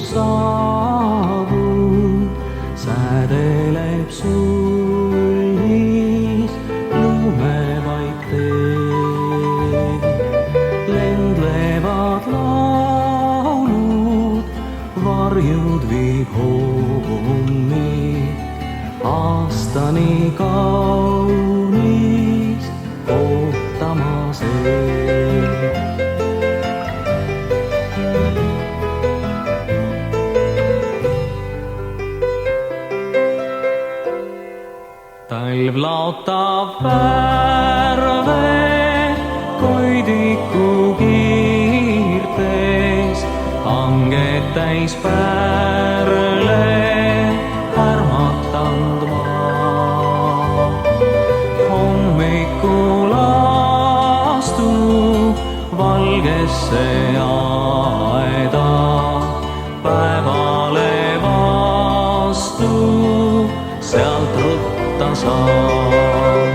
saabub, sädeleb sulnis lumevaik tee. Lendlevad laulud, varjud viib hommik, aastani kaunis ootama see. Talv laotab värve koidiku kiirtes, hanged täis pärle ärmatanud maa. Hommikul astub valgesse aeda, päevale vastu sealt rutta saab.